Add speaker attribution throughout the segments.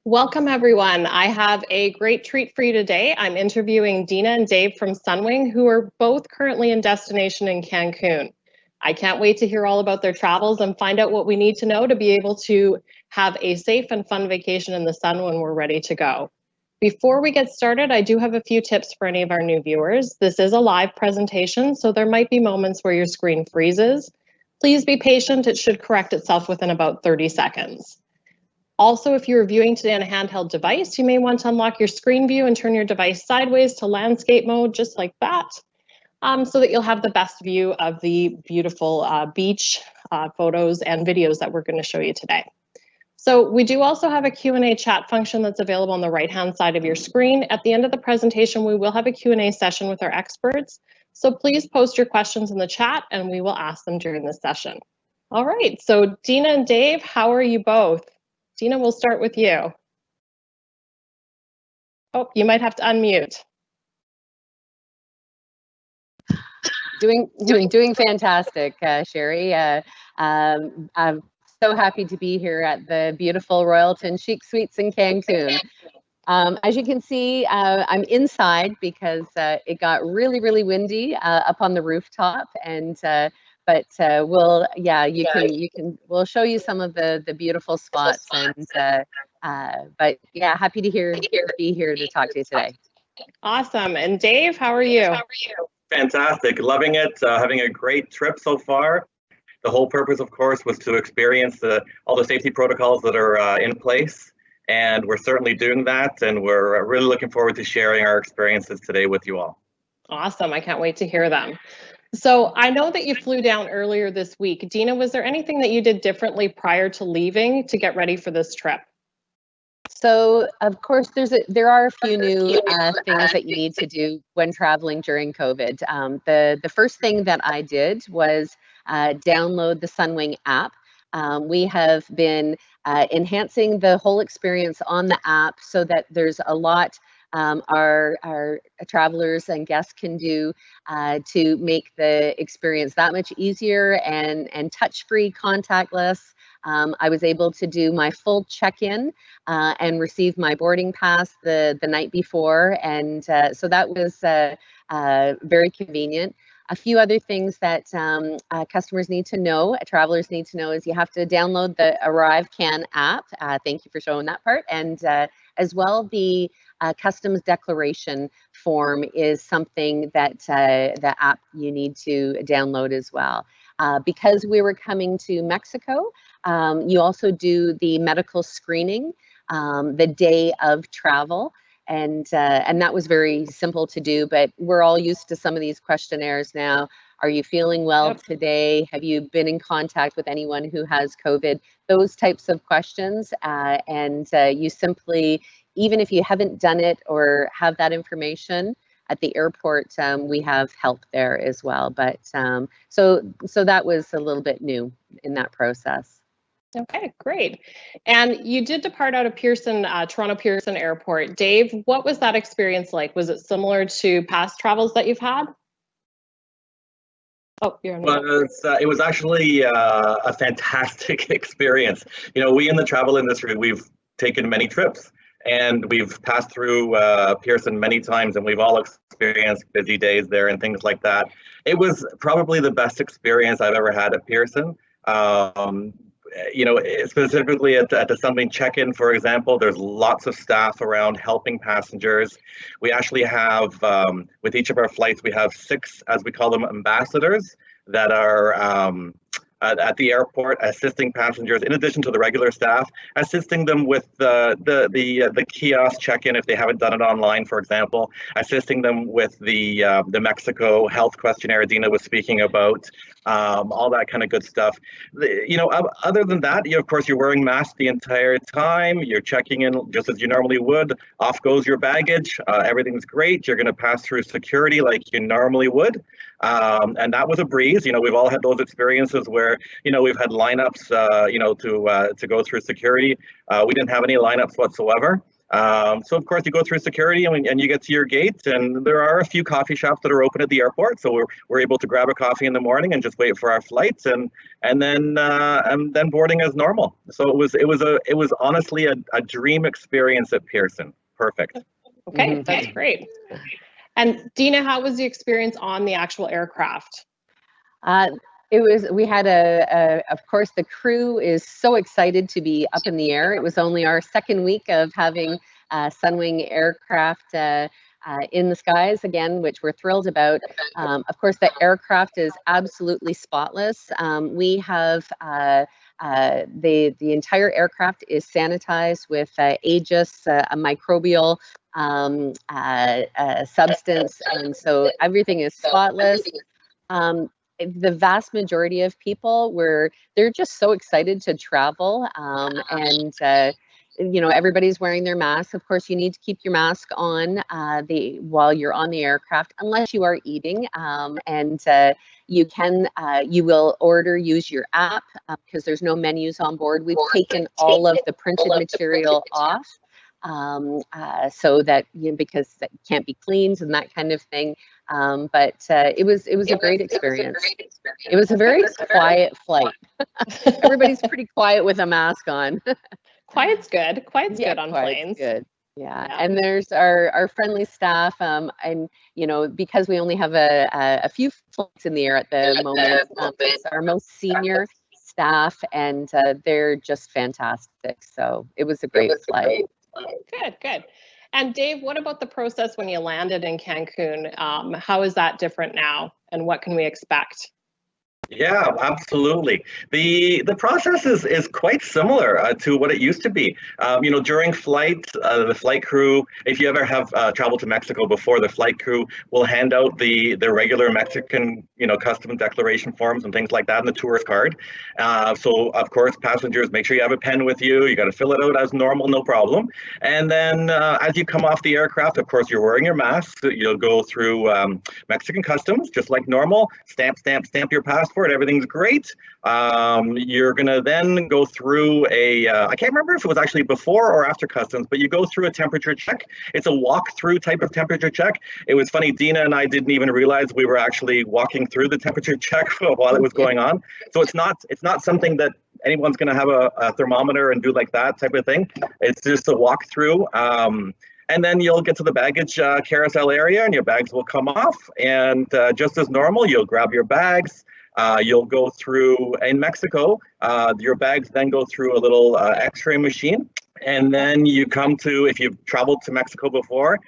Speaker 1: Welcome, everyone. I have a great treat for you today. I'm interviewing Dina and Dave from Sunwing, who are both currently in destination in Cancun. I can't wait to hear all about their travels and find out what we need to know to be able to have a safe and fun vacation in the sun when we're ready to go. Before we get started, I do have a few tips for any of our new viewers. This is a live presentation, so there might be moments where your screen freezes. Please be patient. It should correct itself within about 30 seconds. Also, if you're viewing today on a handheld device, you may want to unlock your screen view and turn your device sideways to landscape mode, just like that, so that you'll have the best view of the beautiful beach photos and videos that we're going to show you today. So we do also have a Q&A chat function that's available on the right-hand side of your screen. At the end of the presentation, we will have a Q&A session with our experts. So please post your questions in the chat and we will ask them during this session. All right, so Dina and Dave, how are you both? Dina, we'll start with you. Oh, you might have to unmute.
Speaker 2: Doing fantastic, Sherry. I'm so happy to be here at the beautiful Royalton CHIC Suites in Cancun. As you can see, I'm inside because it got really windy up on the rooftop, and we'll we'll show you some of the beautiful spots, and but yeah, happy to be here to talk to you today.
Speaker 1: Awesome. And Dave, how are you?
Speaker 3: Fantastic, loving it, having a great trip so far. The whole purpose, of course, was to experience all the safety protocols that are in place, and we're certainly doing that, and we're really looking forward to sharing our experiences today with you all.
Speaker 1: Awesome, I can't wait to hear them. So I know that you flew down earlier this week. Dina, was there anything that you did differently prior to leaving to get ready for this trip?
Speaker 2: So, of course, there are a few new things that you need to do when traveling during COVID. The first thing that I did was download the Sunwing app. We have been enhancing the whole experience on the app so that there's a lot our travelers and guests can do to make the experience that much easier and touch-free, contactless. I was able to do my full check-in and receive my boarding pass the night before, and so that was very convenient. A few other things that customers need to know, travelers need to know, is you have to download the ArriveCan app. Thank you for showing that part. And as well, the customs declaration form is something that the app you need to download as well. Because we were coming to Mexico, you also do the medical screening the day of travel. And that was very simple to do, but we're all used to some of these questionnaires now. Are you feeling well today? Have you been in contact with anyone who has COVID? Those types of questions. And you simply, even if you haven't done it or have that information at the airport, we have help there as well. But so that was a little bit new in that process.
Speaker 1: Okay, great. And you did depart out of Pearson, Toronto Pearson Airport. Dave, what was that experience like? Was it similar to past travels that you've had? Oh, you're on
Speaker 3: it was actually a fantastic experience. You know, we in the travel industry, we've taken many trips and we've passed through Pearson many times, and we've all experienced busy days there and things like that. It was probably the best experience I've ever had at Pearson. You know, specifically at the Sunwing check-in, for example, there's lots of staff around helping passengers. We actually have, with each of our flights, we have 6, as we call them, ambassadors that are at the airport assisting passengers, in addition to the regular staff, assisting them with the kiosk check-in if they haven't done it online, for example, assisting them with the Mexico health questionnaire Dina was speaking about, all that kind of good stuff. You know, other than that, of course, you're wearing masks the entire time. You're checking in just as you normally would. Off goes your baggage. Everything's great. You're going to pass through security like you normally would. And that was a breeze. You know, we've all had those experiences where, you know, we've had lineups, you know, to go through security. We didn't have any lineups whatsoever. So of course you go through security and you get to your gate, and there are a few coffee shops that are open at the airport. So we're able to grab a coffee in the morning and just wait for our flights, and then boarding as normal. So it was honestly a dream experience at Pearson. Perfect.
Speaker 1: Okay, that's great. And Dina, how was the experience on the actual aircraft?
Speaker 2: We had of course, the crew is so excited to be up in the air. It was only our second week of having Sunwing aircraft in the skies again, which we're thrilled about. Of course, the aircraft is absolutely spotless. We have the entire aircraft is sanitized with Aegis, a microbial substance, and so everything is spotless. The vast majority of people they're just so excited to travel, and everybody's wearing their masks. Of course, you need to keep your mask on while you're on the aircraft, unless you are eating, and you will use your app because there's no menus on board. We've taken all of the printed material off. So that because that can't be cleaned and that kind of thing. But it was a great experience. It was a very quiet flight. Everybody's pretty quiet with a mask on.
Speaker 1: Quiet's good. Quiet's good on planes.
Speaker 2: Good. Yeah. And there's our friendly staff, and because we only have a few flights in the air at the moment, it's our most senior staff, and they're just fantastic. So it was a great flight.
Speaker 1: Good. And Dave, what about the process when you landed in Cancun? How is that different now, and what can we expect?
Speaker 3: Yeah, absolutely. The process is quite similar to what it used to be. During flight, the flight crew, if you ever have traveled to Mexico before, the flight crew will hand out the regular Mexican, custom declaration forms and things like that, and the tourist card. So of course, passengers, make sure you have a pen with you. You got to fill it out as normal, no problem. And then as you come off the aircraft, of course, you're wearing your mask. You'll go through Mexican customs, just like normal. Stamp your passport. Everything's great. You're gonna then go through I can't remember if it was actually before or after customs, but you go through a temperature check. It's a walk-through type of temperature check. It was funny, Dina and I didn't even realize we were actually walking through the temperature check while it was going on. So it's not something that anyone's gonna have a thermometer and do like that type of thing. It's just a walk-through. And then you'll get to the baggage carousel area, and your bags will come off. And just as normal, you'll grab your bags. You'll go through, in Mexico, your bags then go through a little x-ray machine. And then you come to, if you've traveled to Mexico before,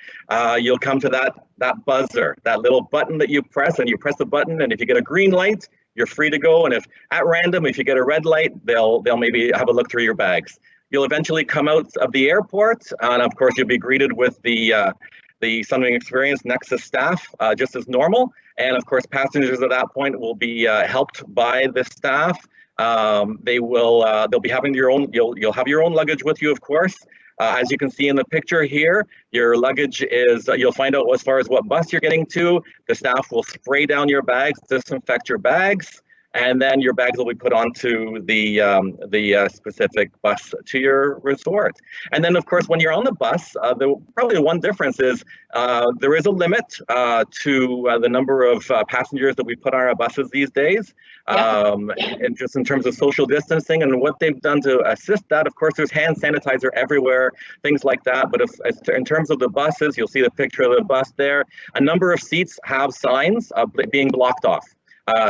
Speaker 3: you'll come to that buzzer, that little button that you press, and you press the button, and if you get a green light, you're free to go. And if at random, if you get a red light, they'll maybe have a look through your bags. You'll eventually come out of the airport, and of course, you'll be greeted with the Sunwing Experience Nexus staff, just as normal. And of course, passengers at that point will be helped by the staff. They'll be having you'll have your own luggage with you, of course. As you can see in the picture here, your luggage is, you'll find out as far as what bus you're getting to. The staff will spray down your bags, disinfect your bags, and then your bags will be put onto the specific bus to your resort. And then, of course, when you're on the bus, probably the one difference is there is a limit to the number of passengers that we put on our buses these days. And just in terms of social distancing and what they've done to assist that, of course, there's hand sanitizer everywhere, things like that. But in terms of the buses, you'll see the picture of the bus there. A number of seats have signs being blocked off.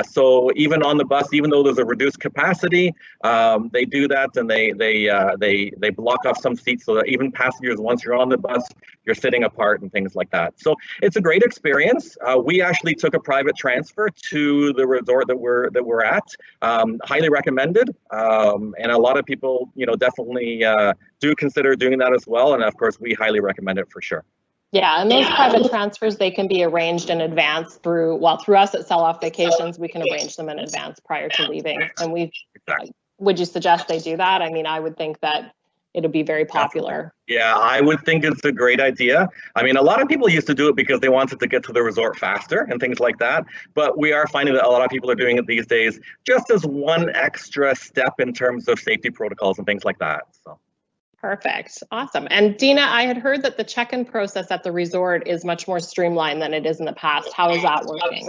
Speaker 3: So even on the bus, even though there's a reduced capacity, they do that, and they block off some seats so that even passengers, once you're on the bus, you're sitting apart and things like that. So it's a great experience. We actually took a private transfer to the resort that we're at. Highly recommended, and a lot of people, definitely do consider doing that as well. And of course, we highly recommend it for sure.
Speaker 1: Yeah, and those private transfers, they can be arranged in advance through us at SelloffVacations, we can arrange them in advance prior to leaving. And would you suggest they do that? I mean, I would think that it'll be very popular.
Speaker 3: Yeah, I would think it's a great idea. I mean, a lot of people used to do it because they wanted to get to the resort faster and things like that. But we are finding that a lot of people are doing it these days just as one extra step in terms of safety protocols and things like that. So.
Speaker 1: Perfect. Awesome. And Dina, I had heard that the check-in process at the resort is much more streamlined than it is in the past. How is that working?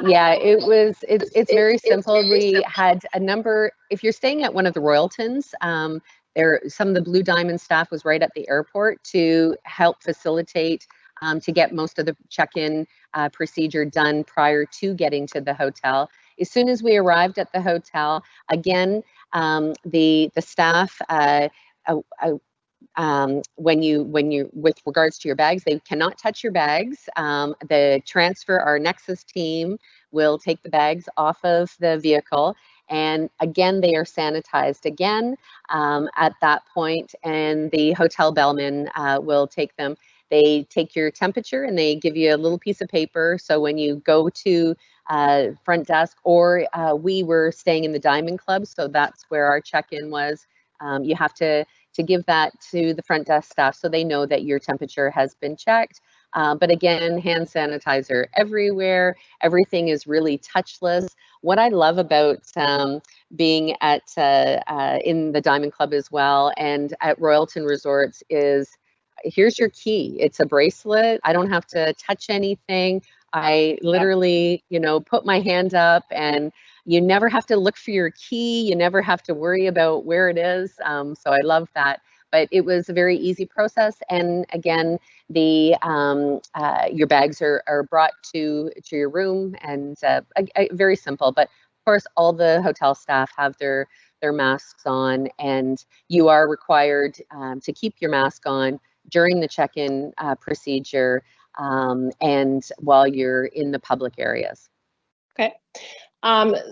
Speaker 2: Yeah, it's very simple. We had a number, if you're staying at one of the Royaltons, some of the Blue Diamond staff was right at the airport to help facilitate to get most of the check-in procedure done prior to getting to the hotel. As soon as we arrived at the hotel, again, the staff, when you with regards to your bags, they cannot touch your bags. Our Nexus team will take the bags off of the vehicle, and again they are sanitized again at that point, and the hotel bellman will take them. They take your temperature and they give you a little piece of paper, so when you go to front desk, or we were staying in the Diamond Club, so that's where our check-in was. You have to give that to the front desk staff so they know that your temperature has been checked. But again, hand sanitizer everywhere. Everything is really touchless. What I love about being at in the Diamond Club as well and at Royalton Resorts is, here's your key. It's a bracelet. I don't have to touch anything. I literally, put my hand up, and you never have to look for your key. You never have to worry about where it is. So I love that. But it was a very easy process. And again, your bags are brought to your room, and very simple. But of course, all the hotel staff have their masks on, and you are required to keep your mask on during the check-in procedure and while you're in the public areas.
Speaker 1: Okay.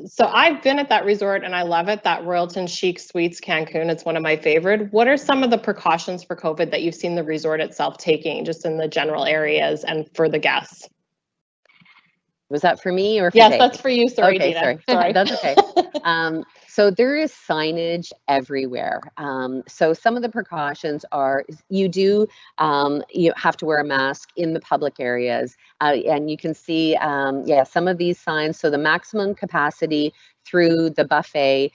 Speaker 1: So I've been at that resort and I love it, that Royalton CHIC Suites Cancun. It's one of my favorite. What are some of the precautions for COVID that you've seen the resort itself taking, just in the general areas and for the guests?
Speaker 2: Was that for me or for
Speaker 1: Yes,
Speaker 2: Dave?
Speaker 1: that's for you. Sorry,
Speaker 2: okay,
Speaker 1: Dina.
Speaker 2: Sorry. That's okay. So there is signage everywhere. So some of the precautions are you have to wear a mask in the public areas. And you can see, some of these signs. So the maximum capacity through the buffet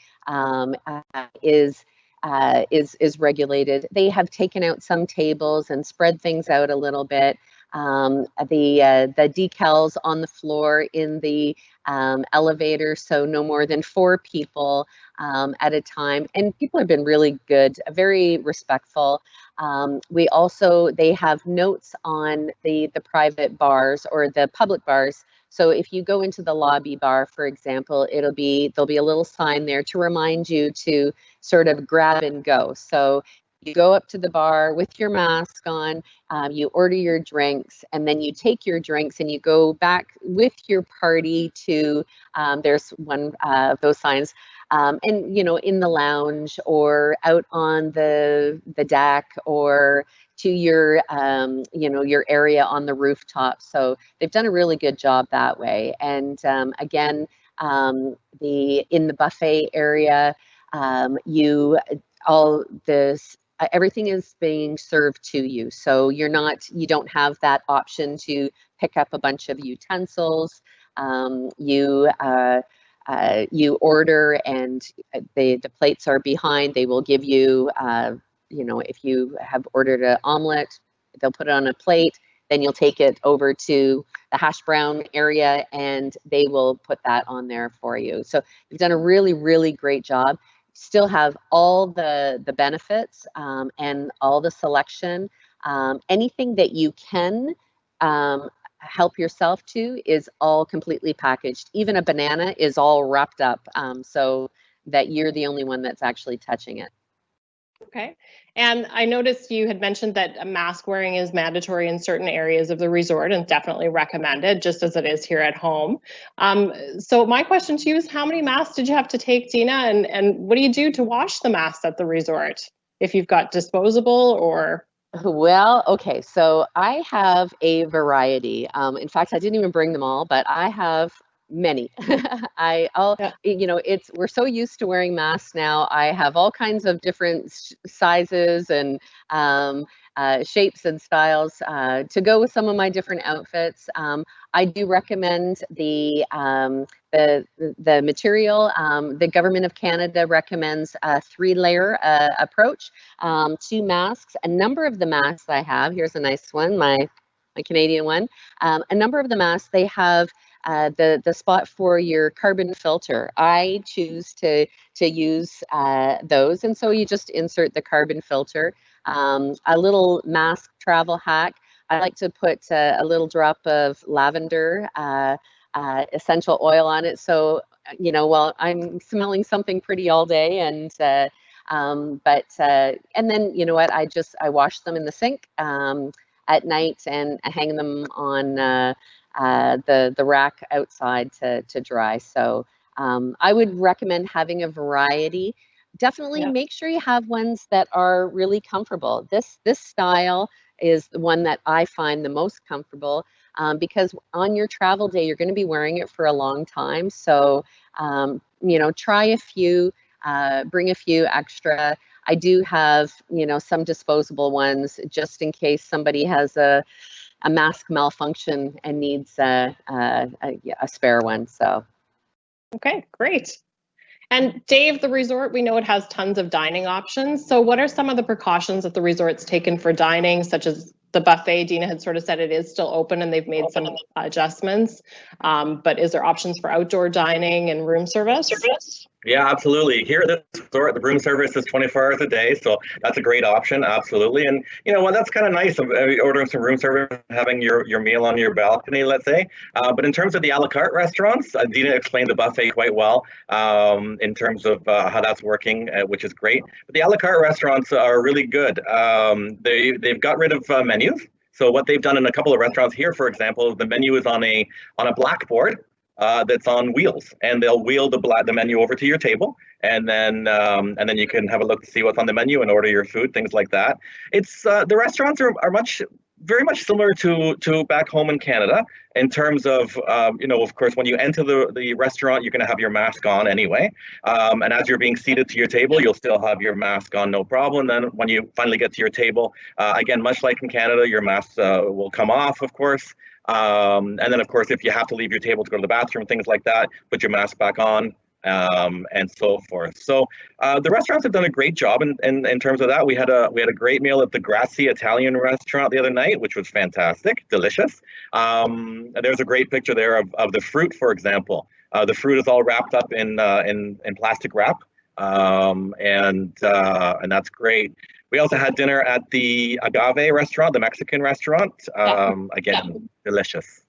Speaker 2: is regulated. They have taken out some tables and spread things out a little bit. The decals on the floor in the elevator, so no more than 4 people at a time. And people have been really good, very respectful. They have notes on the private bars or the public bars. So if you go into the lobby bar, for example, there'll be a little sign there to remind you to sort of grab and go. So you go up to the bar with your mask on, you order your drinks, and then you take your drinks and you go back with your party to, there's one of those signs, and in the lounge or out on the deck or to your, your area on the rooftop. So they've done a really good job that way. And again, in the buffet area, everything is being served to you. So you don't have that option to pick up a bunch of utensils. You order, and the plates are behind. They will give you, if you have ordered an omelet, they'll put it on a plate. Then you'll take it over to the hash brown area, and they will put that on there for you. So they've done a really, really great job. Still have all the benefits and all the selection. Anything that you can help yourself to is all completely packaged. Even a banana is all wrapped up so that you're the only one that's actually touching it.
Speaker 1: Okay. And I noticed you had mentioned that mask wearing is mandatory in certain areas of the resort and definitely recommended, just as it is here at home. So my question to you is, how many masks did you have to take, Dina? And what do you do to wash the masks at the resort? If you've got disposable or...
Speaker 2: Well, okay, so I have a variety. In fact, I didn't even bring them all, but I have Many.
Speaker 1: Yeah.
Speaker 2: We're so used to wearing masks now. I have all kinds of different sizes and shapes and styles to go with some of my different outfits. I do recommend the material. The Government of Canada recommends a 3-layer approach to masks. A number of the masks I have, here's a nice one, my Canadian one. A number of the masks, they have the spot for your carbon filter. I choose to use those, and so you just insert the carbon filter. A little mask travel hack, I like to put a little drop of lavender essential oil on it, so while I'm smelling something pretty all day, and then you know what, I wash them in the sink at night and hang them on the rack outside to dry. So I would recommend having a variety. Definitely make sure you have ones that are really comfortable. This style is the one that I find the most comfortable because on your travel day, you're going to be wearing it for a long time. So, try a few, bring a few extra. I do have, some disposable ones just in case somebody has a mask malfunction and needs a spare one. So.
Speaker 1: Okay, great. And Dave, the resort, we know it has tons of dining options. So what are some of the precautions that the resort's taken for dining, such as the buffet? Dina had sort of said it is still open and they've made some adjustments. But is there options for outdoor dining and room service?
Speaker 3: Yeah, absolutely. Here at this resort, the room service is 24 hours a day, so that's a great option, absolutely. And you know what, that's kind of nice, ordering some room service, having your meal on your balcony, let's say. But in terms of the a la carte restaurants, Dina explained the buffet quite well in terms of how that's working, which is great. But the a la carte restaurants are really good. They've got rid of menus. So what they've done in a couple of restaurants here, for example, the menu is on a blackboard. That's on wheels, and they'll wheel the menu over to your table, and then you can have a look to see what's on the menu and order your food, things like that. It's the restaurants are very much similar to back home in Canada in terms of of course, when you enter the restaurant, you're going to have your mask on anyway, and as you're being seated to your table, you'll still have your mask on, no problem. Then when you finally get to your table, again, much like in Canada, your mask will come off, of course. And then, of course, if you have to leave your table to go to the bathroom, things like that, put your mask back on, and so forth. So the restaurants have done a great job in terms of that. We had a great meal at the Grazie Italian restaurant the other night, which was fantastic, delicious. There's a great picture there of the fruit, for example. The fruit is all wrapped up in plastic wrap, and that's great. We also had dinner at the Agave restaurant, the Mexican restaurant. Again, delicious.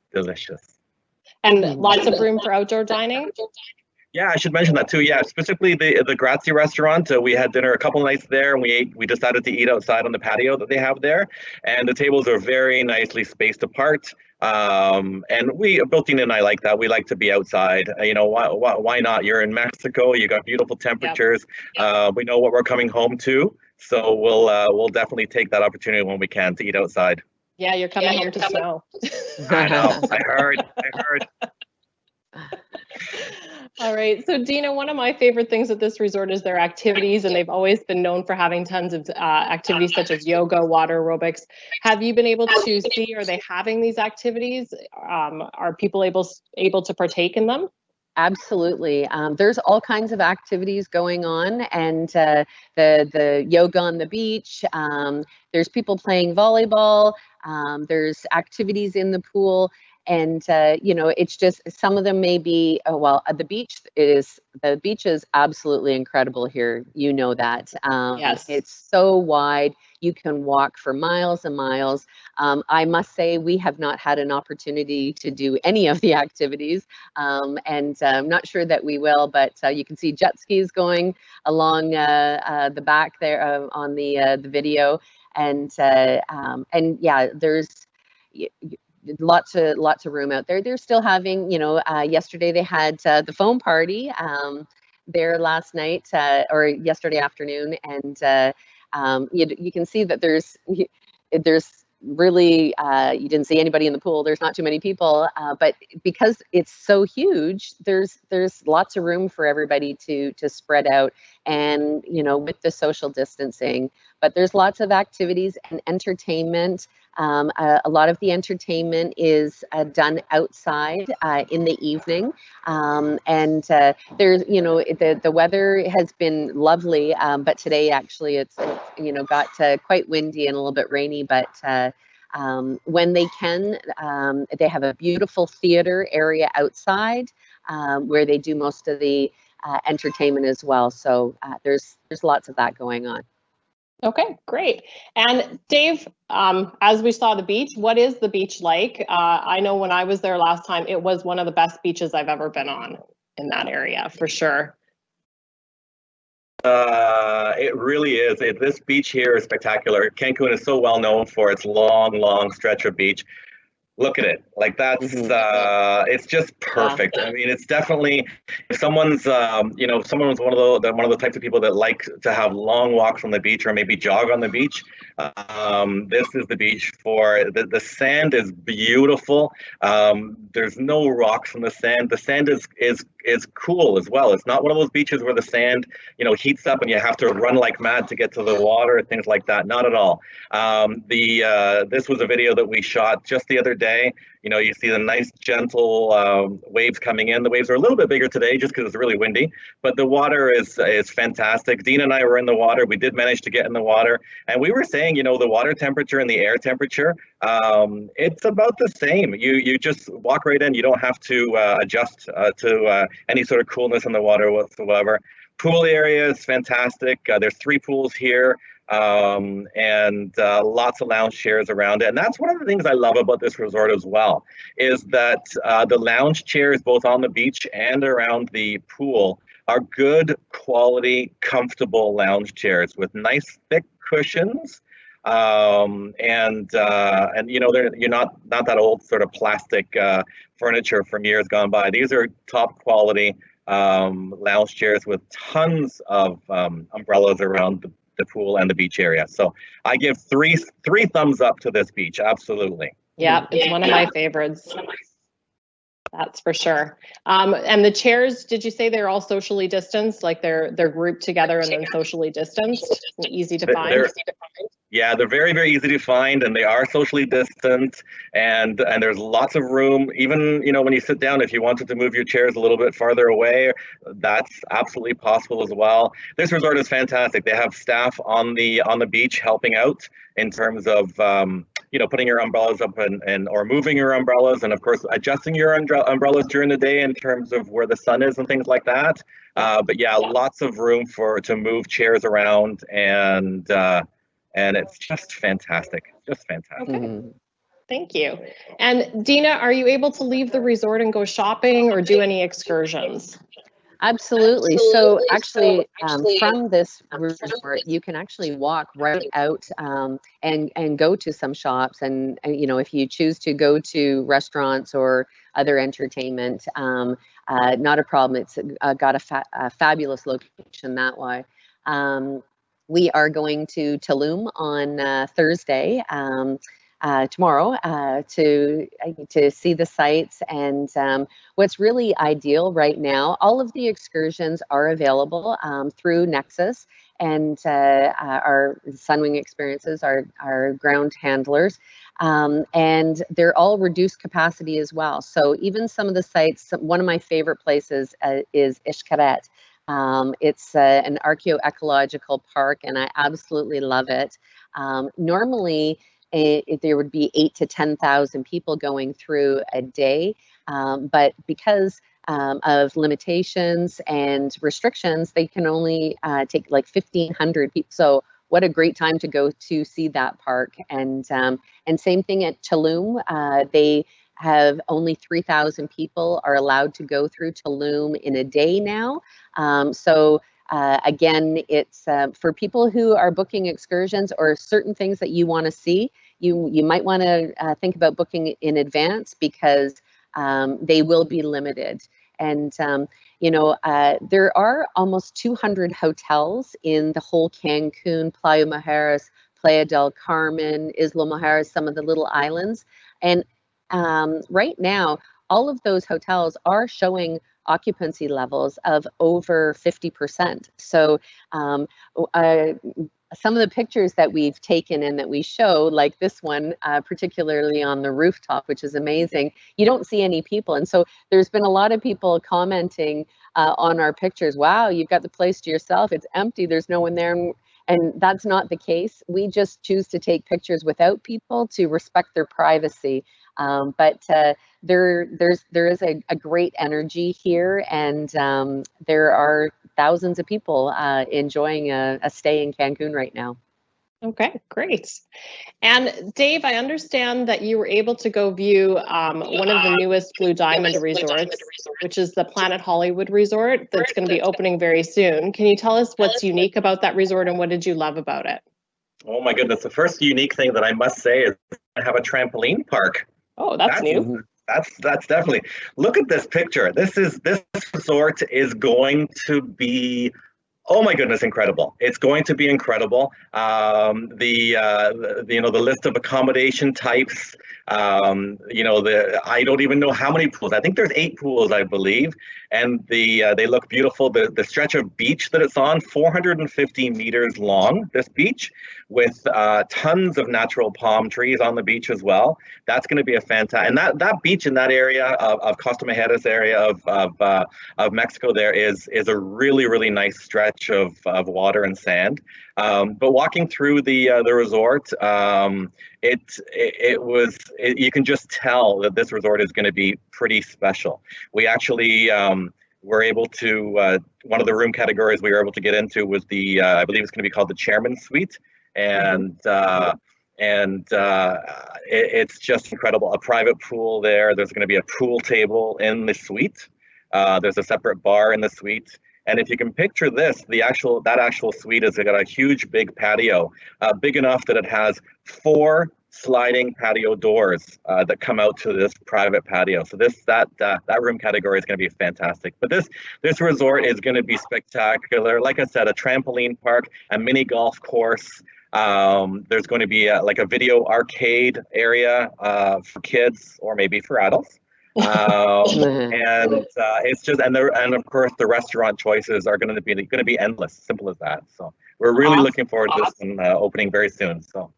Speaker 1: And lots of room for outdoor dining?
Speaker 3: Yeah, I should mention that too. Yeah, specifically the Grazie restaurant. We had dinner a couple nights there, and we decided to eat outside on the patio that they have there. And the tables are very nicely spaced apart. And both Dina and I like that. We like to be outside. Why not? You're in Mexico. You got beautiful temperatures. Yep. We know what we're coming home to. So we'll definitely take that opportunity when we can to eat outside.
Speaker 1: Yeah, you're coming home to snow.
Speaker 3: I know. I heard.
Speaker 1: All right. So Dina, one of my favorite things at this resort is their activities, and they've always been known for having tons of activities such as yoga, water aerobics. Have you been able to see, are they having these activities? Are people able to partake in them?
Speaker 2: Absolutely. There's all kinds of activities going on, and the yoga on the beach. There's people playing volleyball. There's activities in the pool. And, it's just, some of them may be, the beach is absolutely incredible here. You know that.
Speaker 1: Yes.
Speaker 2: It's so wide. You can walk for miles and miles. I must say we have not had an opportunity to do any of the activities. And I'm not sure that we will, but you can see jet skis going along the back there on the video. And yeah, there's lots of room out there. They're still having, yesterday they had the foam party there last night or yesterday afternoon, and you can see that there's really, you didn't see anybody in the pool. There's not too many people, but because it's so huge, there's lots of room for everybody to spread out, and with the social distancing. But there's lots of activities and entertainment. A lot of the entertainment is done outside in the evening, and there's the weather has been lovely, but today actually it's got quite windy and a little bit rainy, but when they can, they have a beautiful theater area outside where they do most of the entertainment as well. So there's lots of that going on.
Speaker 1: Okay, great. And Dave, as we saw the beach, what is the beach like? I know when I was there last time, it was one of the best beaches I've ever been on in that area, for sure.
Speaker 3: It really is. This beach here is spectacular. Cancun is so well known for its long stretch of beach. Look at it. Like that's it's just perfect. Yeah. I mean, it's definitely, if someone's someone's one of the types of people that like to have long walks on the beach or maybe jog on the beach, this is the beach for the sand is beautiful. There's no rocks on the sand. The sand is cool as well. It's not one of those beaches where the sand heats up and you have to run like mad to get to the water, things like that. Not at all. This was a video that we shot just the other day. You see the nice gentle waves coming in. The waves are a little bit bigger today just because it's really windy, but the water is fantastic. Dean and I were in the water. We did manage to get in the water, and we were saying, the water temperature and the air temperature, it's about the same. You just walk right in. You don't have to adjust to any sort of coolness in the water whatsoever. Pool area is fantastic. There's 3 pools here. And lots of lounge chairs around it. And that's one of the things I love about this resort as well, is that the lounge chairs, both on the beach and around the pool, are good quality, comfortable lounge chairs with nice thick cushions. And you're not that old sort of plastic furniture from years gone by. These are top quality lounge chairs with tons of umbrellas around the pool and the beach area. So I give three thumbs up to this beach. Absolutely.
Speaker 1: Yeah, it's one of my favorites. That's for sure. And the chairs, did you say they're all socially distanced? Like they're grouped together and then socially distanced and easy to find?
Speaker 3: Yeah, they're very, very easy to find, and they are socially distant, and there's lots of room. Even, when you sit down, if you wanted to move your chairs a little bit farther away, that's absolutely possible as well. This resort is fantastic. They have staff on the beach helping out in terms of putting your umbrellas up or moving your umbrellas, and of course adjusting your umbrellas during the day in terms of where the sun is and things like that. But yeah, lots of room to move chairs around, and it's just fantastic. Just fantastic.
Speaker 1: Okay. Thank you. And Dina, are you able to leave the resort and go shopping or do any excursions?
Speaker 2: Absolutely. So actually, from this resort, you can actually walk right out and go to some shops. And if you choose to go to restaurants or other entertainment, not a problem. It's got a fabulous location that way. We are going to Tulum on Thursday, tomorrow, to see the sights. And what's really ideal right now, all of the excursions are available through Nexus, and our Sunwing experiences, our ground handlers, and they're all reduced capacity as well. So even some of the sites, one of my favorite places is Xcaret. It's an archaeoecological park, and I absolutely love it. Normally, there would be 8,000 to 10,000 people going through a day, but because of limitations and restrictions, they can only take like 1,500 people. So what a great time to go to see that park. And same thing at Tulum. They have only 3,000 people are allowed to go through Tulum in a day now. Again, it's for people who are booking excursions or certain things that you want to see. You might want to think about booking in advance, because they will be limited. And there are almost 200 hotels in the whole Cancun, Playa Mujeres, Playa del Carmen, Isla Mujeres, some of the little islands. And right now, all of those hotels are showing occupancy levels of over 50%. So some of the pictures that we've taken and that we show, like this one, particularly on the rooftop, which is amazing, you don't see any people. And so there's been a lot of people commenting on our pictures, wow, you've got the place to yourself, it's empty, there's no one there. And that's not the case. We just choose to take pictures without people to respect their privacy. But there is a great energy here, and there are thousands of people enjoying a stay in Cancun right now.
Speaker 1: Okay, great. And Dave, I understand that you were able to go view one of the newest Blue Diamond resorts, which is the Planet Hollywood Resort that's going to be opening very soon. Can you tell us what's unique about that resort and what did you love about it?
Speaker 3: Oh my goodness, the first unique thing that I must say is I have a trampoline park.
Speaker 1: Oh, that's new.
Speaker 3: That's definitely. Look at this picture. This resort is going to be, oh my goodness, incredible. It's going to be incredible. The list of accommodation types, I don't even know how many pools. I think there's 8 pools, I believe. And they look beautiful. The stretch of beach that it's on, 450 meters long, this beach, with tons of natural palm trees on the beach as well. That's going to be a fantastic, and that beach in that area of Costa Mujeres area of Mexico there is a really, really nice stretch of water and sand. But walking through the resort, you can just tell that this resort is going to be pretty special. We actually were able to, one of the room categories we were able to get into was the, I believe it's going to be called the Chairman's Suite. And it's just incredible. A private pool there. There's going to be a pool table in the suite. There's a separate bar in the suite. And if you can picture this, that actual suite has got a huge, big patio, big enough that it has 4 sliding patio doors that come out to this private patio. So that room category is going to be fantastic. But this resort is going to be spectacular. Like I said, a trampoline park, a mini golf course. There's going to be like a video arcade area for kids or maybe for adults. And it's just, and of course the restaurant choices are going to be endless. Simple as that. So we're really looking forward to this one opening very soon. So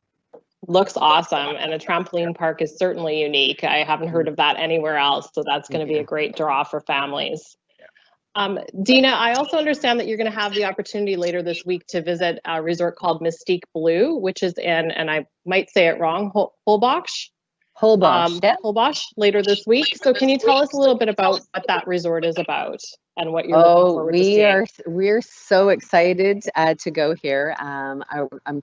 Speaker 1: looks awesome, and a trampoline park is certainly unique. I haven't heard of that anywhere else, so that's going to be a great draw for families. Dina, I also understand that you're going to have the opportunity later this week to visit a resort called Mystique Blue, which is in, and I might say it wrong, Holbox. Holbox later this week. So can you tell us a little bit about what that resort is about and what you're looking forward to seeing?
Speaker 2: We're so excited to go here.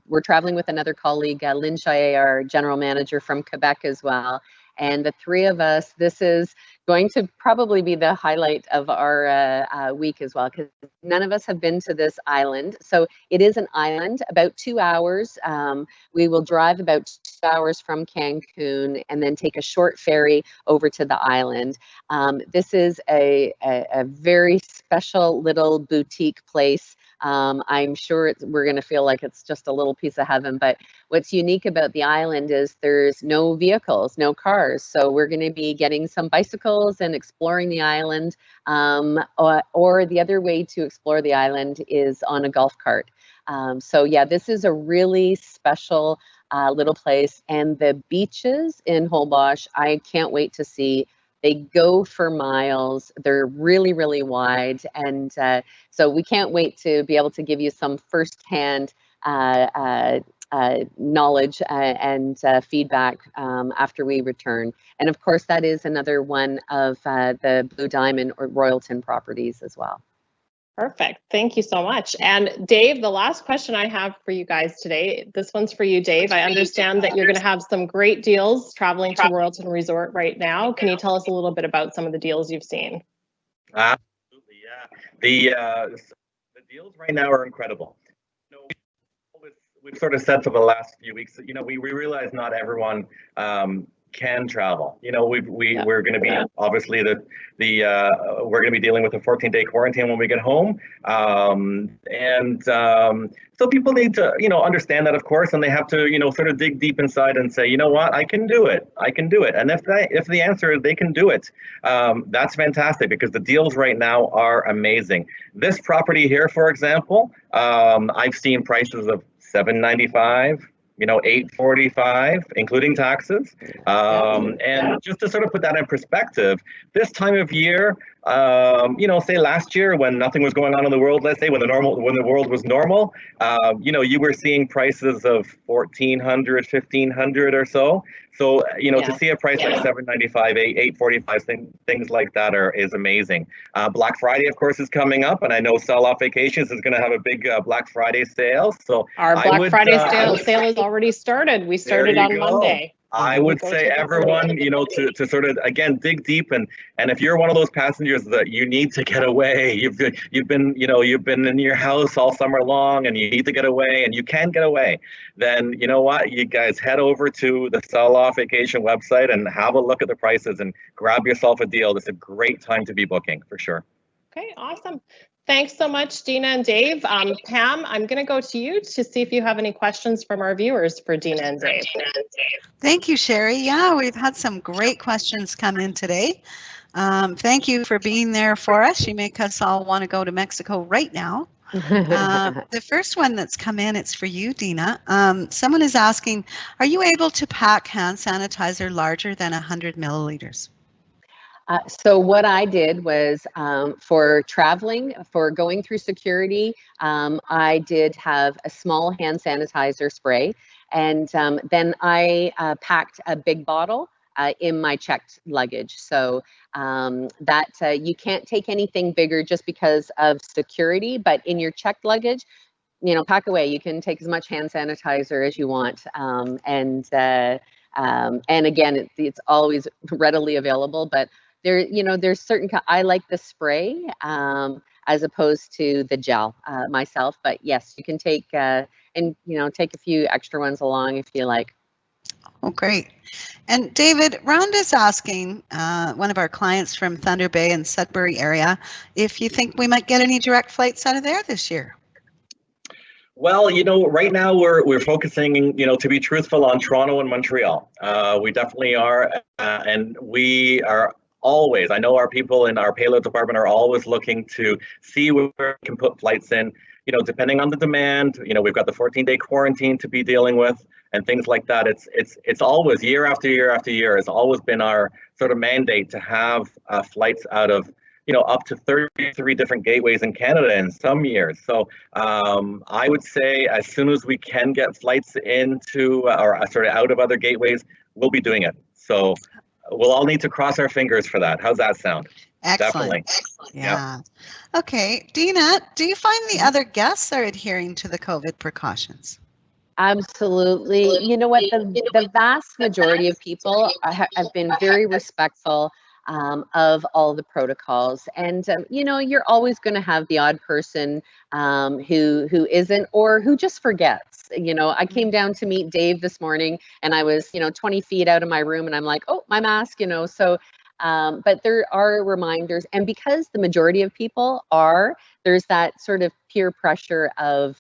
Speaker 2: We're traveling with another colleague, Lynn Chaillet, our general manager from Quebec as well. And the 3 of us, this is going to probably be the highlight of our week as well, because none of us have been to this island. So it is an island, about 2 hours. We will drive about 2 hours from Cancun and then take a short ferry over to the island. This is a very special little boutique place. I'm sure we're going to feel like it's just a little piece of heaven, but what's unique about the island is there's no vehicles, no cars. So we're going to be getting some bicycles and exploring the island, or the other way to explore the island is on a golf cart. So yeah, this is a really special little place, and the beaches in Holbox, I can't wait to see. They go for miles. They're really, really wide. And so we can't wait to be able to give you some firsthand knowledge and feedback after we return. And of course, that is another one of the Blue Diamond or Royalton properties as well.
Speaker 1: Perfect. Thank you so much. And Dave, the last question I have for you guys today, this one's for you, Dave. I understand that you're going to have some great deals traveling to Royalton Resort right now. Can you tell us a little bit about some of the deals you've seen?
Speaker 3: Absolutely, yeah. The deals right now are incredible. We've sort of said for the last few weeks that, we realize not everyone can travel. You know, we're going to be obviously we're going to be dealing with a 14-day quarantine when we get home, so people need to, you know, understand that, of course, and they have to, you know, sort of dig deep inside and say, you know what, I can do it. I can do it. And if the answer is they can do it, that's fantastic, because the deals right now are amazing. This property here, for example, I've seen prices of $795. You know, $845, including taxes. And just to sort of put that in perspective, this time of year, you know, say last year when nothing was going on in the world, let's say when the world was normal, you know, you were seeing prices of $1,400, $1,500 or so. So, you know, to see a price like $795, $845, things like that is amazing. Black Friday, of course, is coming up, and I know SelloffVacations is going to have a big Black Friday sale. So
Speaker 1: our Black Friday sale has already started. We started on Monday.
Speaker 3: I would say everyone, you know, to sort of, again, dig deep, and if you're one of those passengers that you need to get away, you've been in your house all summer long and you need to get away and you can get away, then you know what, you guys head over to the SelloffVacation website and have a look at the prices and grab yourself a deal. It's a great time to be booking for sure.
Speaker 1: Okay, awesome. Thanks so much, Dina and Dave. Pam, I'm going to go to you to see if you have any questions from our viewers for Dina and Dave.
Speaker 4: Thank you, Sherry. Yeah, we've had some great questions come in today. Thank you for being there for us. You make us all want to go to Mexico right now. The first one that's come in, it's for you, Dina. Someone is asking, are you able to pack hand sanitizer larger than 100 milliliters?
Speaker 2: So what I did was for traveling, for going through security, I did have a small hand sanitizer spray, and then I packed a big bottle in my checked luggage. So that you can't take anything bigger just because of security, but in your checked luggage, you know, pack away. You can take as much hand sanitizer as you want, and again, it's always readily available, but there's certain, I like the spray as opposed to the gel myself, but yes, you can take take a few extra ones along if you like.
Speaker 4: Oh, great. And David, Rhonda's asking, one of our clients from Thunder Bay and Sudbury area, if you think we might get any direct flights out of there this year.
Speaker 3: Well, you know, right now we're focusing, you know, to be truthful, on Toronto and Montreal. We definitely are, and we are always, I know our people in our payload department are always looking to see where we can put flights in, you know, depending on the demand. You know, we've got the 14-day quarantine to be dealing with and things like that. It's always, year after year after year, has always been our sort of mandate to have flights out of, you know, up to 33 different gateways in Canada in some years. So I would say as soon as we can get flights into or sort of out of other gateways, we'll be doing it. So we'll all need to cross our fingers for that. How's that sound?
Speaker 4: Excellent.
Speaker 3: Definitely.
Speaker 4: Yeah. Okay, Dina, do you find the other guests are adhering to the COVID precautions?
Speaker 2: Absolutely. You know what? The vast majority of people have been very respectful of all the protocols, and you know, you're always going to have the odd person who isn't, or who just forgets. You know, I came down to meet Dave this morning, and I was, you know, 20 feet out of my room, and I'm like, oh, my mask, you know. So but there are reminders, and because the majority of people there's that sort of peer pressure of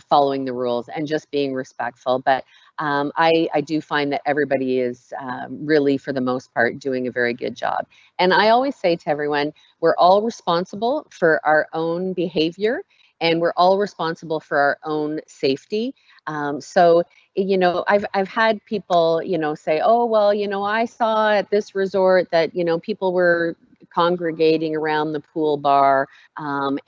Speaker 2: following the rules and just being respectful. But I do find that everybody is really, for the most part, doing a very good job. And I always say to everyone, we're all responsible for our own behavior, and we're all responsible for our own safety. So, you know, I've had people, you know, say, oh, well, you know, I saw at this resort that, you know, people were congregating around the pool bar,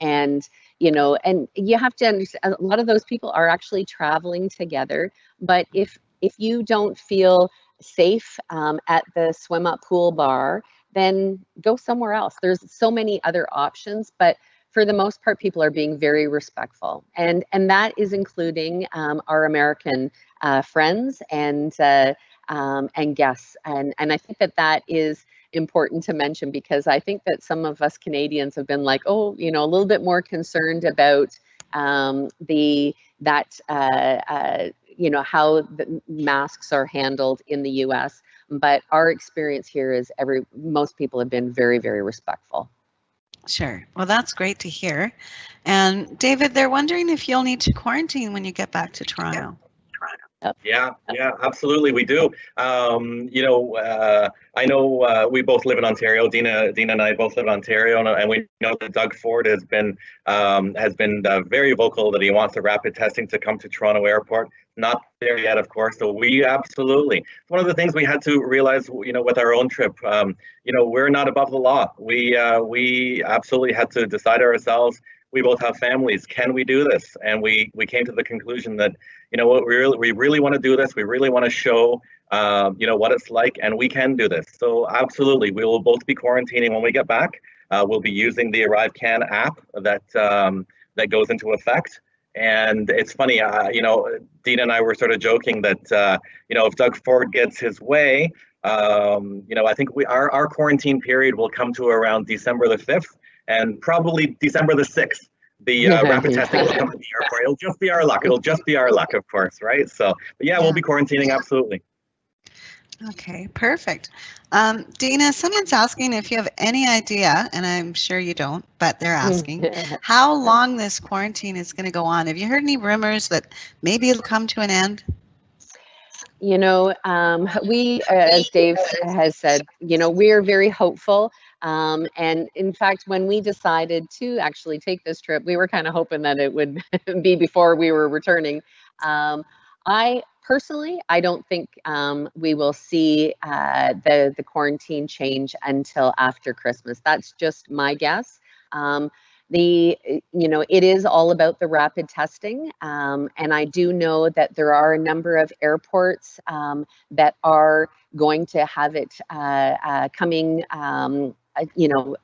Speaker 2: and you know, and you have to understand, a lot of those people are actually traveling together. But if you don't feel safe at the swim up pool bar, then go somewhere else. There's so many other options, but for the most part, people are being very respectful, and that is including our American friends and guests, and I think that is important to mention, because I think that some of us Canadians have been like, oh, you know, a little bit more concerned about the that you know, how the masks are handled in the U.S. But our experience here is most people have been very, very respectful.
Speaker 4: Sure. Well, that's great to hear. And David, they're wondering if you'll need to quarantine when you get back to Toronto.
Speaker 3: Yeah, absolutely, we do. You know, I know we both live in Ontario. Dina and I both live in Ontario, and we know that Doug Ford has been very vocal that he wants the rapid testing to come to Toronto Airport. Not there yet, of course. So we absolutely. It's one of the things we had to realize, you know, with our own trip. You know, we're not above the law. We absolutely had to decide ourselves. We both have families. Can we do this? And we came to the conclusion that, you know what, we really want to do this. We really want to show, you know, what it's like, and we can do this. So absolutely, we will both be quarantining when we get back. We'll be using the ArriveCAN app that goes into effect. And it's funny, you know, Dina and I were sort of joking that, you know, if Doug Ford gets his way, you know, I think our quarantine period will come to around December the 5th. And probably December the 6th, the rapid testing will come to the airport. It'll just be our luck. It'll just be our luck, of course, right? So, but yeah, we'll be quarantining, absolutely.
Speaker 4: Okay, perfect. Dina, someone's asking if you have any idea, and I'm sure you don't, but they're asking, how long this quarantine is going to go on. Have you heard any rumors that maybe it'll come to an end?
Speaker 2: You know, we, as Dave has said, you know, we're very hopeful. And in fact, when we decided to actually take this trip, we were kind of hoping that it would be before we were returning. I personally, I don't think we will see the quarantine change until after Christmas. That's just my guess. You know, it is all about the rapid testing. And I do know that there are a number of airports that are going to have it coming, you know,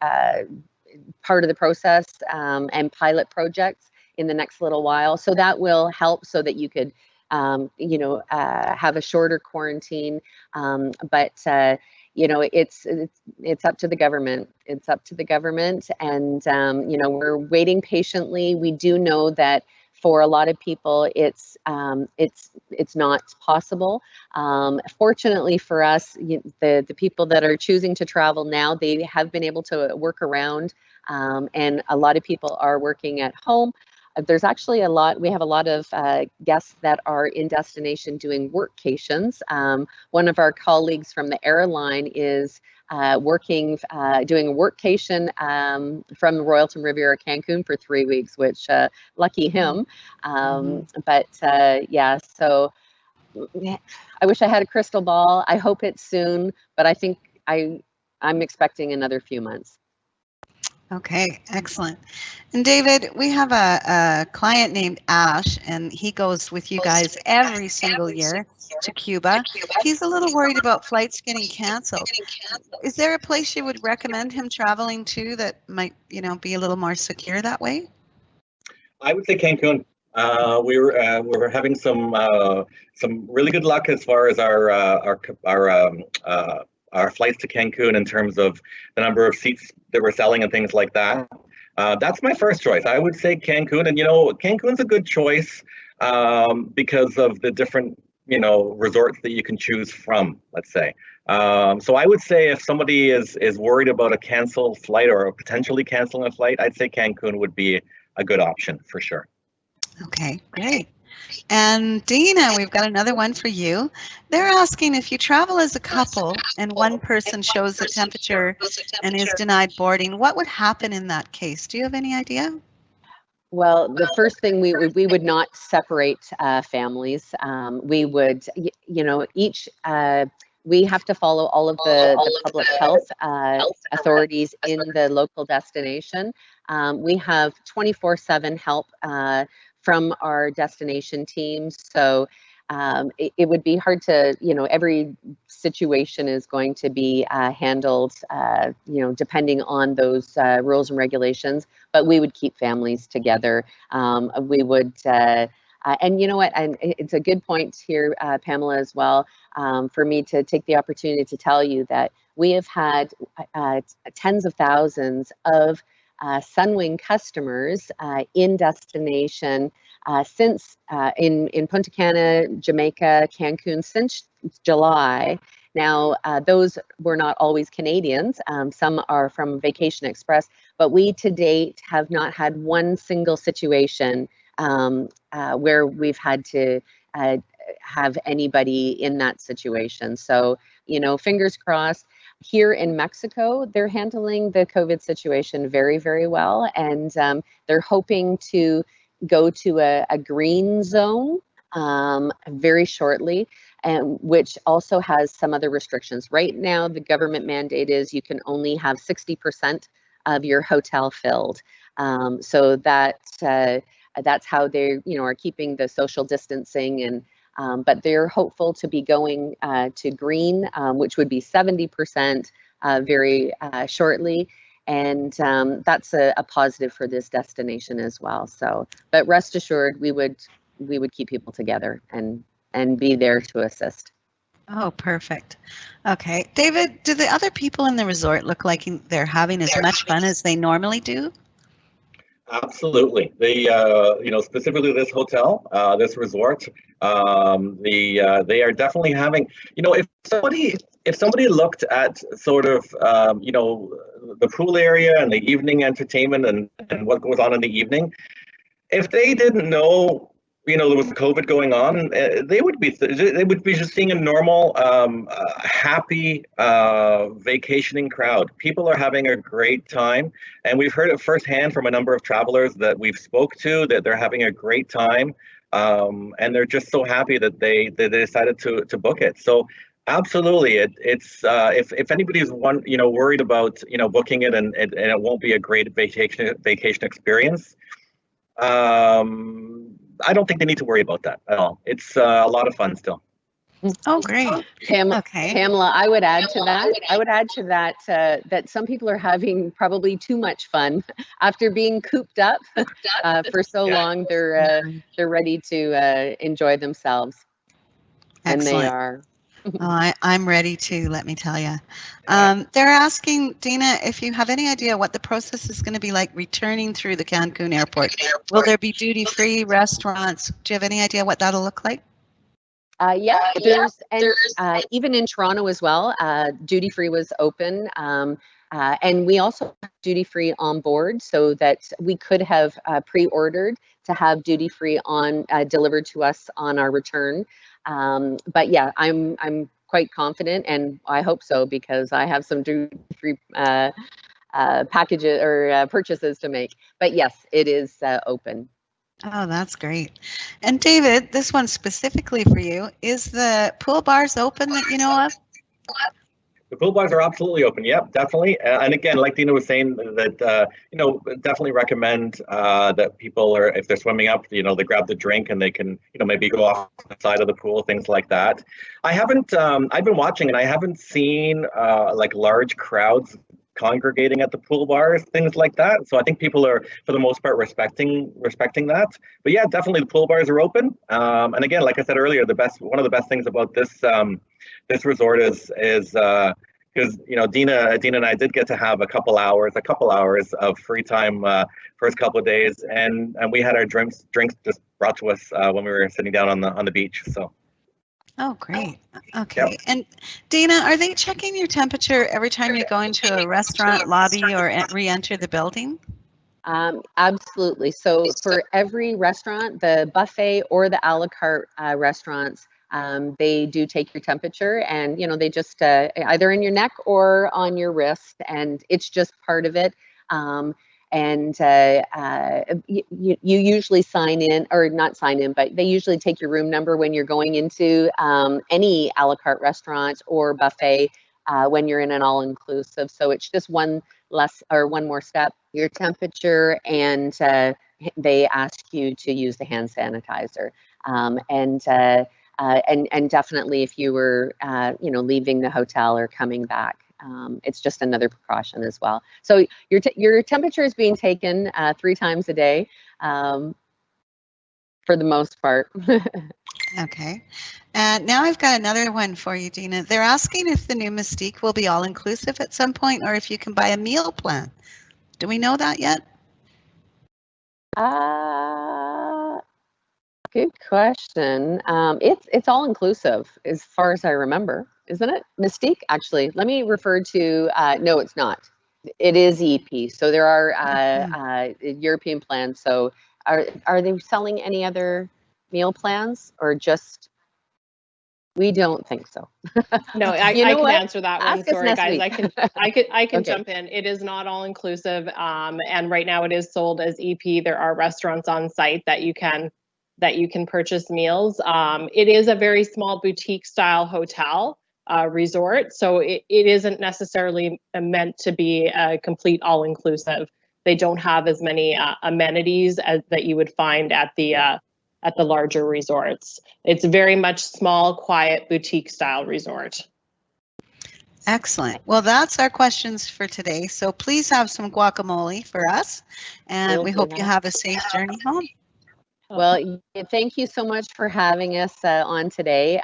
Speaker 2: part of the process and pilot projects in the next little while. So that will help so that you could, you know, have a shorter quarantine. But you know, it's up to the government. It's up to the government, and you know, we're waiting patiently. We do know that for a lot of people, it's not possible. Fortunately for us, the people that are choosing to travel now, they have been able to work around, and a lot of people are working at home. There's actually we have a lot of guests that are in destination doing workations. One of our colleagues from the airline is doing a workation from the Royalton Riviera Cancun for 3 weeks, which lucky him. But yeah, so I wish I had a crystal ball. I hope it's soon, but I think I'm expecting another few months.
Speaker 4: Okay, excellent. And David, we have a client named Ash, and he goes with you guys every single year to Cuba. He's a little worried about flights getting canceled. Is there a place you would recommend him traveling to that might, you know, be a little more secure that way?
Speaker 3: I would say Cancun. We were having some really good luck as far as our flights to Cancun in terms of the number of seats that we're selling and things like that. That's my first choice. I would say Cancun, and you know, Cancun's a good choice because of the different, you know, resorts that you can choose from, let's say. So I would say if somebody is worried about a canceled flight or potentially canceling a flight, I'd say Cancun would be a good option for sure.
Speaker 4: Okay, great. And Dina, we've got another one for you. They're asking if you travel as a couple and one person shows the temperature and is denied boarding, what would happen in that case? Do you have any idea?
Speaker 2: Well, the first thing we would not separate families. We would, you know, each we have to follow all of the public health authorities in the local destination. We have 24/7 help from our destination teams. So it would be hard to, you know, every situation is going to be handled, you know, depending on those rules and regulations, but we would keep families together. We would, and you know what, and it's a good point here, Pamela, as well, for me to take the opportunity to tell you that we have had tens of thousands of Sunwing customers in destination Since in Punta Cana, Jamaica, Cancun, since July. Now, those were not always Canadians. Some are from Vacation Express, but we to date have not had one single situation where we've had to have anybody in that situation. So, fingers crossed. Here in Mexico, they're handling the COVID situation very, very well, and they're hoping to go to a green zone very shortly, and which also has some other restrictions. Right now, the government mandate is you can only have 60% of your hotel filled. So that's how they, are keeping the social distancing, and but they're hopeful to be going to green, which would be 70% very shortly. And that's a positive for this destination as well. So, but rest assured, we would keep people together and be there to assist.
Speaker 4: Oh, perfect. Okay. David, do the other people in the resort look like they're having as much fun as they normally do?
Speaker 3: Absolutely. They, specifically this hotel, this resort, they are definitely having, if somebody looked at sort of, the pool area and the evening entertainment and what goes on in the evening, if they didn't know, there was COVID going on, they would be just seeing a normal, happy vacationing crowd. People are having a great time, and we've heard it firsthand from a number of travelers that we've spoke to that they're having a great time, and they're just so happy that they decided to book it. So absolutely, it's if anybody's worried about booking it and it won't be a great vacation experience. I don't think they need to worry about that at all. It's a lot of fun still.
Speaker 4: Oh, great.
Speaker 2: Pamela, I would add to that that some people are having probably too much fun after being cooped up for so long. They're ready to enjoy themselves.
Speaker 4: Excellent.
Speaker 2: And they are.
Speaker 4: Oh, I'm ready too, let me tell you. They're asking, Dina, if you have any idea what the process is going to be like returning through the Cancun airport. Will there be duty-free restaurants? Do you have any idea what that'll look like?
Speaker 2: Even in Toronto as well, duty-free was open. And we also have duty-free on board, so that we could have pre-ordered to have duty-free on delivered to us on our return. But yeah, I'm quite confident, and I hope so, because I have some duty-free packages or purchases to make. But yes, it is open.
Speaker 4: Oh, that's great. And David, this one specifically for you, is the pool bars open that you know of?
Speaker 3: The pool bars are absolutely open. Yep, definitely. And again, like Dina was saying, that definitely recommend that people are, if they're swimming up, they grab the drink and they can, maybe go off the side of the pool, things like that. I haven't. I've been watching, and I haven't seen like large crowds congregating at the pool bars, things like that. So I think people are, for the most part, respecting that. But yeah, definitely the pool bars are open. And again, like I said earlier, one of the best things about this this resort is because Dina and I did get to have a couple hours of free time first couple of days, and we had our drinks just brought to us when we were sitting down on the beach. So.
Speaker 4: Oh, great. Okay.
Speaker 3: Yep.
Speaker 4: And Dina, are they checking your temperature every time you go into a restaurant lobby or re-enter the building?
Speaker 2: Absolutely. So for every restaurant, the buffet or the a la carte restaurants, they do take your temperature, and they just either in your neck or on your wrist, and it's just part of it. And you usually sign in, or not sign in, but they usually take your room number when you're going into any a la carte restaurant or buffet when you're in an all-inclusive. So it's just one more step, your temperature, and they ask you to use the hand sanitizer. And definitely if you were, leaving the hotel or coming back, it's just another precaution as well. So your temperature is being taken 3 times a day for the most part.
Speaker 4: Okay. And now I've got another one for you, Dina. They're asking if the new Mystique will be all-inclusive at some point, or if you can buy a meal plan. Do we know that yet?
Speaker 2: Good question. It's all inclusive as far as I remember, isn't it? Mystique, actually. Let me refer to. No, it's not. It is EP. So there are European plans. So are they selling any other meal plans or just? We don't think so.
Speaker 1: No, I
Speaker 2: You know
Speaker 1: can
Speaker 2: what?
Speaker 1: answer that one.
Speaker 2: Ask us
Speaker 1: Sorry,
Speaker 2: next
Speaker 1: guys.
Speaker 2: week.
Speaker 1: I can
Speaker 2: Okay.
Speaker 1: jump in. It is not all inclusive, and right now it is sold as EP. There are restaurants on site that you can purchase meals. It is a very small boutique style hotel resort, so it isn't necessarily meant to be a complete all inclusive. They don't have as many amenities as that you would find at the larger resorts. It's very much small, quiet, boutique style resort.
Speaker 4: Excellent. Well, that's our questions for today. So please have some guacamole for us, and we hope you have a safe journey home.
Speaker 2: Well, thank you so much for having us on today,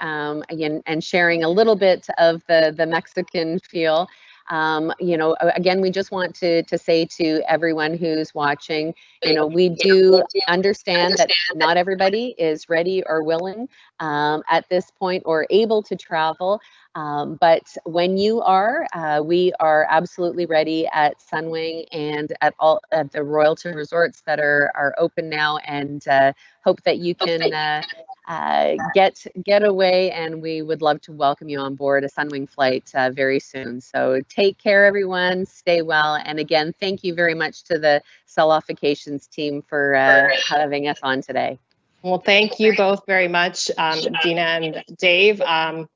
Speaker 2: again, and sharing a little bit of the Mexican feel. Again, we just want to say to everyone who's watching, we do understand that not everybody is ready or willing at this point or able to travel. But when you are, we are absolutely ready at Sunwing and at the Royalton resorts that are open now, and hope that you can get away, and we would love to welcome you on board a Sunwing flight very soon. So take care, everyone. Stay well. And again, thank you very much to the SelloffVacations team for having us on today.
Speaker 1: Well, thank you both very much, Dina and Dave.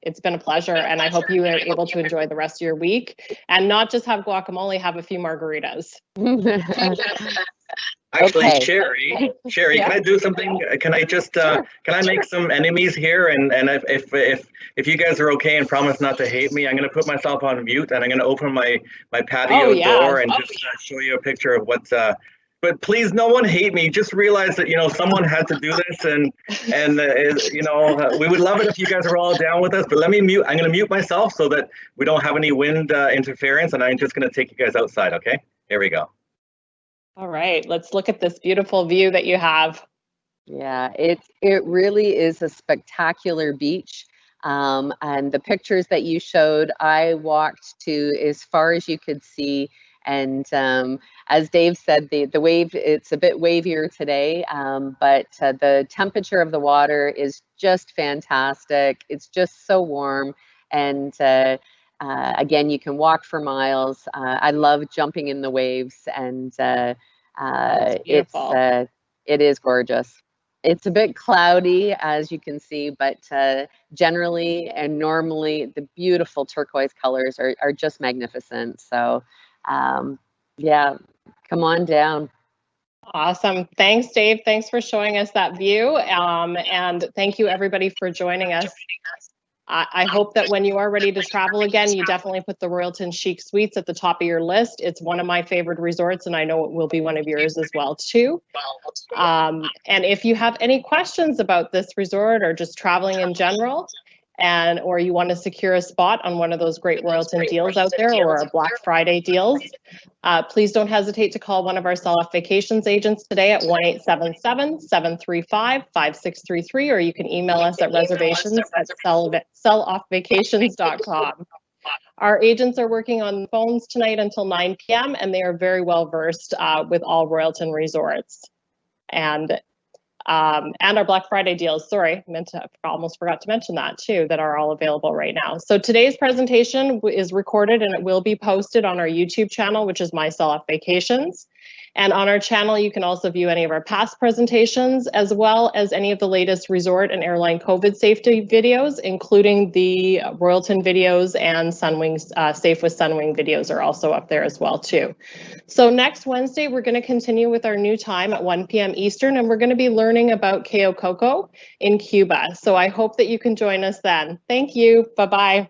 Speaker 1: It's been a pleasure, and I hope you are able to enjoy the rest of your week and not just have guacamole, have a few margaritas.
Speaker 3: Actually,
Speaker 2: Okay.
Speaker 3: Sherry,
Speaker 1: Yeah.
Speaker 3: can I do something? Can I just
Speaker 1: Sure.
Speaker 3: can I make some enemies here? And if you guys are okay and promise not to hate me, I'm going to put myself on mute and I'm going to open my patio door and just show you a picture of what's. But please, no one hate me. Just realize that someone had to do this, and we would love it if you guys are all down with us. But let me mute. I'm going to mute myself so that we don't have any wind interference, and I'm just going to take you guys outside. Okay, here we go.
Speaker 1: All right, let's look at this beautiful view that you have.
Speaker 2: Yeah, it really is a spectacular beach. And the pictures that you showed, I walked to as far as you could see. And as Dave said, the wave, it's a bit wavier today, but the temperature of the water is just fantastic. It's just so warm. And again, you can walk for miles. I love jumping in the waves, and it is gorgeous. It's a bit cloudy, as you can see, but generally and normally the beautiful turquoise colors are just magnificent. So yeah, come on down.
Speaker 1: Awesome. Thanks, Dave. Thanks for showing us that view. And thank you, everybody, for joining us. I hope that when you are ready to travel again, you definitely put the Royalton CHIC Suites at the top of your list. It's one of my favorite resorts, and I know it will be one of yours as well, too. And if you have any questions about this resort or just traveling in general, or you want to secure a spot on one of those great Royalton deals out there or our Black Friday deals, please don't hesitate to call one of our SelloffVacations agents today at 1-877-735-5633, or you can email us at reservations@selloffvacations.com. Our agents are working on the phones tonight until 9 p.m. and they are very well versed with all Royalton resorts. And our Black Friday deals, sorry, almost forgot to mention that too, that are all available right now. So today's presentation is recorded and it will be posted on our YouTube channel, which is My SelloffVacations. And on our channel, you can also view any of our past presentations, as well as any of the latest resort and airline COVID safety videos, including the Royalton videos, and Sunwing's Safe with Sunwing videos are also up there as well too. So next Wednesday, we're going to continue with our new time at 1 p.m. Eastern, and we're going to be learning about Cayo Coco in Cuba. So I hope that you can join us then. Thank you. Bye-bye.